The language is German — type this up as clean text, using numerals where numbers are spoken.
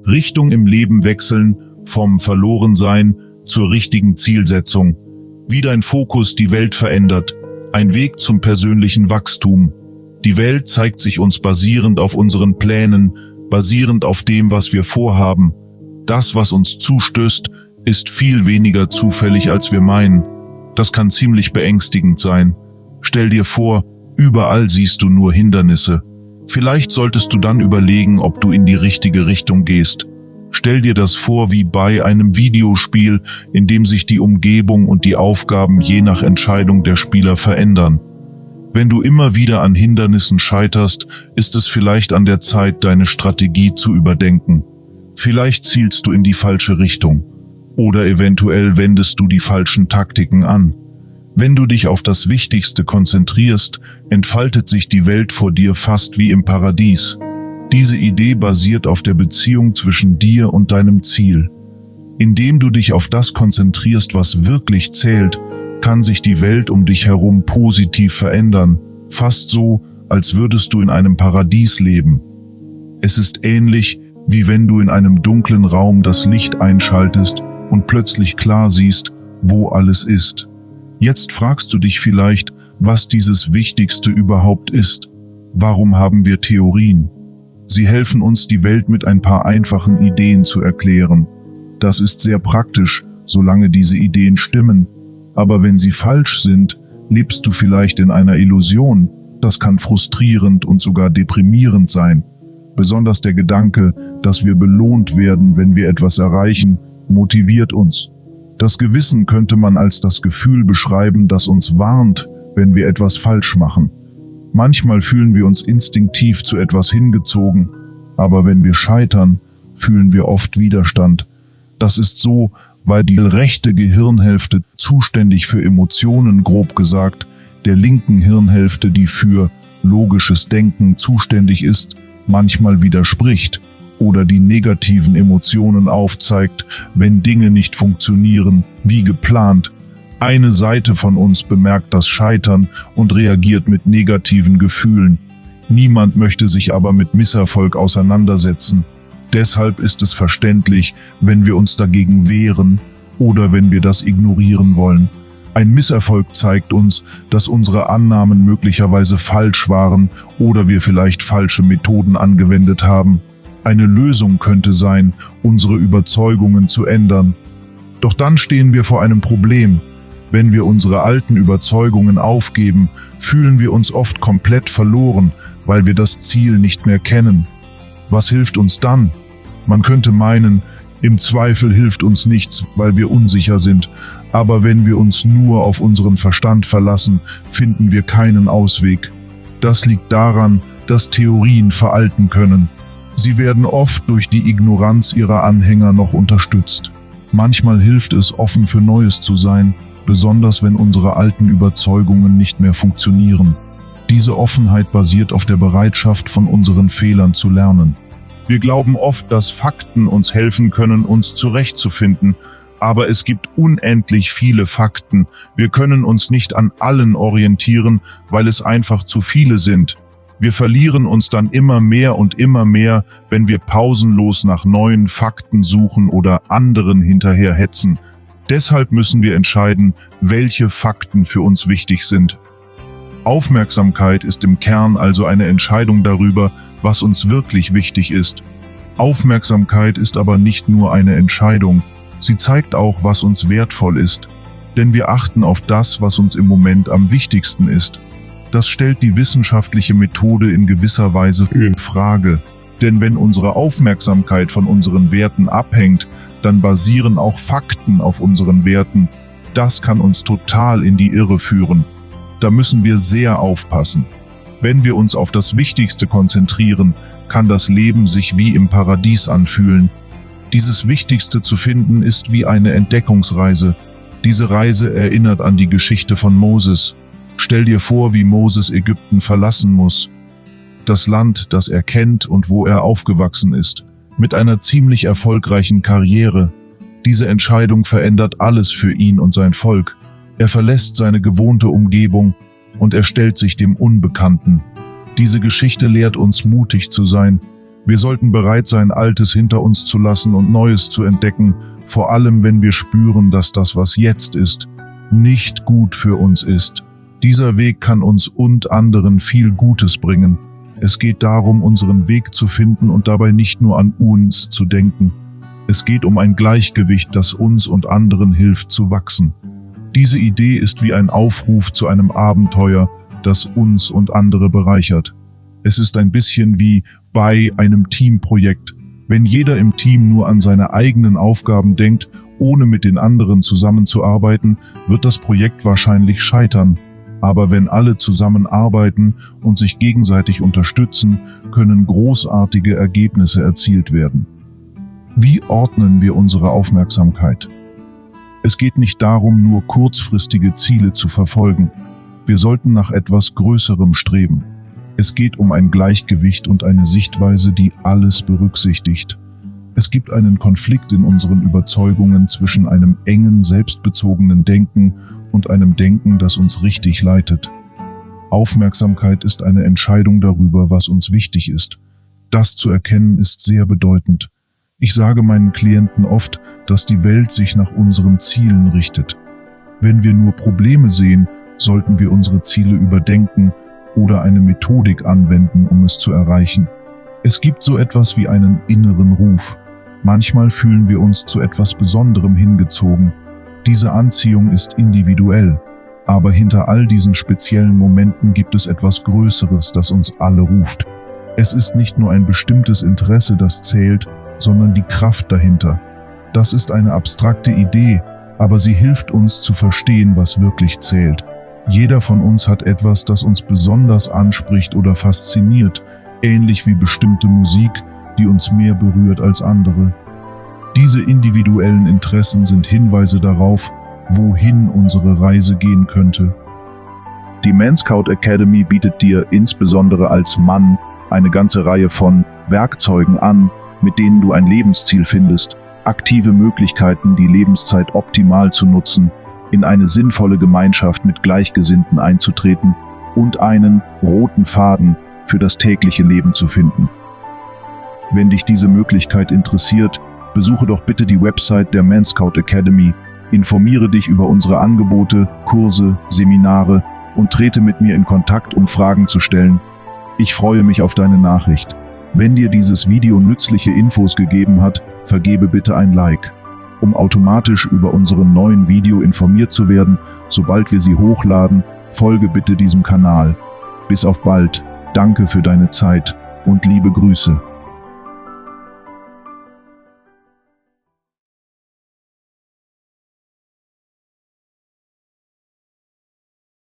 Richtung im Leben wechseln, vom Verlorensein zur richtigen Zielsetzung. Wie dein Fokus die Welt verändert, ein Weg zum persönlichen Wachstum. Die Welt zeigt sich uns basierend auf unseren Plänen, basierend auf dem, was wir vorhaben. Das, was uns zustößt, ist viel weniger zufällig, als wir meinen. Das kann ziemlich beängstigend sein. Stell dir vor, überall siehst du nur Hindernisse. Vielleicht solltest du dann überlegen, ob du in die richtige Richtung gehst. Stell dir das vor wie bei einem Videospiel, in dem sich die Umgebung und die Aufgaben je nach Entscheidung der Spieler verändern. Wenn du immer wieder an Hindernissen scheiterst, ist es vielleicht an der Zeit, deine Strategie zu überdenken. Vielleicht zielst du in die falsche Richtung. Oder eventuell wendest du die falschen Taktiken an. Wenn du dich auf das Wichtigste konzentrierst, entfaltet sich die Welt vor dir fast wie im Paradies. Diese Idee basiert auf der Beziehung zwischen dir und deinem Ziel. Indem du dich auf das konzentrierst, was wirklich zählt, kann sich die Welt um dich herum positiv verändern, fast so, als würdest du in einem Paradies leben. Es ist ähnlich, wie wenn du in einem dunklen Raum das Licht einschaltest und plötzlich klar siehst, wo alles ist. Jetzt fragst du dich vielleicht, was dieses Wichtigste überhaupt ist. Warum haben wir Theorien? Sie helfen uns, die Welt mit ein paar einfachen Ideen zu erklären. Das ist sehr praktisch, solange diese Ideen stimmen. Aber wenn sie falsch sind, lebst du vielleicht in einer Illusion. Das kann frustrierend und sogar deprimierend sein. Besonders der Gedanke, dass wir belohnt werden, wenn wir etwas erreichen, motiviert uns. Das Gewissen könnte man als das Gefühl beschreiben, das uns warnt, wenn wir etwas falsch machen. Manchmal fühlen wir uns instinktiv zu etwas hingezogen, aber wenn wir scheitern, fühlen wir oft Widerstand. Das ist so, weil die rechte Gehirnhälfte, zuständig für Emotionen, grob gesagt, der linken Hirnhälfte, die für logisches Denken zuständig ist, manchmal widerspricht oder die negativen Emotionen aufzeigt, wenn Dinge nicht funktionieren, wie geplant. Eine Seite von uns bemerkt das Scheitern und reagiert mit negativen Gefühlen. Niemand möchte sich aber mit Misserfolg auseinandersetzen. Deshalb ist es verständlich, wenn wir uns dagegen wehren oder wenn wir das ignorieren wollen. Ein Misserfolg zeigt uns, dass unsere Annahmen möglicherweise falsch waren oder wir vielleicht falsche Methoden angewendet haben. Eine Lösung könnte sein, unsere Überzeugungen zu ändern. Doch dann stehen wir vor einem Problem. Wenn wir unsere alten Überzeugungen aufgeben, fühlen wir uns oft komplett verloren, weil wir das Ziel nicht mehr kennen. Was hilft uns dann? Man könnte meinen, im Zweifel hilft uns nichts, weil wir unsicher sind. Aber wenn wir uns nur auf unseren Verstand verlassen, finden wir keinen Ausweg. Das liegt daran, dass Theorien veralten können. Sie werden oft durch die Ignoranz ihrer Anhänger noch unterstützt. Manchmal hilft es, offen für Neues zu sein, besonders wenn unsere alten Überzeugungen nicht mehr funktionieren. Diese Offenheit basiert auf der Bereitschaft, von unseren Fehlern zu lernen. Wir glauben oft, dass Fakten uns helfen können, uns zurechtzufinden, aber es gibt unendlich viele Fakten. Wir können uns nicht an allen orientieren, weil es einfach zu viele sind. Wir verlieren uns dann immer mehr und immer mehr, wenn wir pausenlos nach neuen Fakten suchen oder anderen hinterherhetzen. Deshalb müssen wir entscheiden, welche Fakten für uns wichtig sind. Aufmerksamkeit ist im Kern also eine Entscheidung darüber, was uns wirklich wichtig ist. Aufmerksamkeit ist aber nicht nur eine Entscheidung, sie zeigt auch, was uns wertvoll ist. Denn wir achten auf das, was uns im Moment am wichtigsten ist. Das stellt die wissenschaftliche Methode in gewisser Weise in Frage. Denn wenn unsere Aufmerksamkeit von unseren Werten abhängt, dann basieren auch Fakten auf unseren Werten. Das kann uns total in die Irre führen. Da müssen wir sehr aufpassen. Wenn wir uns auf das Wichtigste konzentrieren, kann das Leben sich wie im Paradies anfühlen. Dieses Wichtigste zu finden ist wie eine Entdeckungsreise. Diese Reise erinnert an die Geschichte von Moses. Stell dir vor, wie Moses Ägypten verlassen muss. Das Land, das er kennt und wo er aufgewachsen ist. Mit einer ziemlich erfolgreichen Karriere. Diese Entscheidung verändert alles für ihn und sein Volk. Er verlässt seine gewohnte Umgebung und er stellt sich dem Unbekannten. Diese Geschichte lehrt uns, mutig zu sein. Wir sollten bereit sein, Altes hinter uns zu lassen und Neues zu entdecken, vor allem wenn wir spüren, dass das, was jetzt ist, nicht gut für uns ist. Dieser Weg kann uns und anderen viel Gutes bringen. Es geht darum, unseren Weg zu finden und dabei nicht nur an uns zu denken. Es geht um ein Gleichgewicht, das uns und anderen hilft zu wachsen. Diese Idee ist wie ein Aufruf zu einem Abenteuer, das uns und andere bereichert. Es ist ein bisschen wie bei einem Teamprojekt. Wenn jeder im Team nur an seine eigenen Aufgaben denkt, ohne mit den anderen zusammenzuarbeiten, wird das Projekt wahrscheinlich scheitern. Aber wenn alle zusammenarbeiten und sich gegenseitig unterstützen, können großartige Ergebnisse erzielt werden. Wie ordnen wir unsere Aufmerksamkeit? Es geht nicht darum, nur kurzfristige Ziele zu verfolgen. Wir sollten nach etwas Größerem streben. Es geht um ein Gleichgewicht und eine Sichtweise, die alles berücksichtigt. Es gibt einen Konflikt in unseren Überzeugungen zwischen einem engen, selbstbezogenen Denken und einem Denken, das uns richtig leitet. Aufmerksamkeit ist eine Entscheidung darüber, was uns wichtig ist. Das zu erkennen ist sehr bedeutend. Ich sage meinen Klienten oft, dass die Welt sich nach unseren Zielen richtet. Wenn wir nur Probleme sehen, sollten wir unsere Ziele überdenken oder eine Methodik anwenden, um es zu erreichen. Es gibt so etwas wie einen inneren Ruf. Manchmal fühlen wir uns zu etwas Besonderem hingezogen. Diese Anziehung ist individuell, aber hinter all diesen speziellen Momenten gibt es etwas Größeres, das uns alle ruft. Es ist nicht nur ein bestimmtes Interesse, das zählt, sondern die Kraft dahinter. Das ist eine abstrakte Idee, aber sie hilft uns zu verstehen, was wirklich zählt. Jeder von uns hat etwas, das uns besonders anspricht oder fasziniert, ähnlich wie bestimmte Musik, die uns mehr berührt als andere. Diese individuellen Interessen sind Hinweise darauf, wohin unsere Reise gehen könnte. Die Manscout Academy bietet dir insbesondere als Mann eine ganze Reihe von Werkzeugen an, mit denen du ein Lebensziel findest, aktive Möglichkeiten, die Lebenszeit optimal zu nutzen, in eine sinnvolle Gemeinschaft mit Gleichgesinnten einzutreten und einen roten Faden für das tägliche Leben zu finden. Wenn dich diese Möglichkeit interessiert, besuche doch bitte die Website der Manscout Academy, informiere dich über unsere Angebote, Kurse, Seminare und trete mit mir in Kontakt, um Fragen zu stellen. Ich freue mich auf deine Nachricht. Wenn dir dieses Video nützliche Infos gegeben hat, vergebe bitte ein Like. Um automatisch über unseren neuen Video informiert zu werden, sobald wir sie hochladen, folge bitte diesem Kanal. Bis auf bald, danke für deine Zeit und liebe Grüße.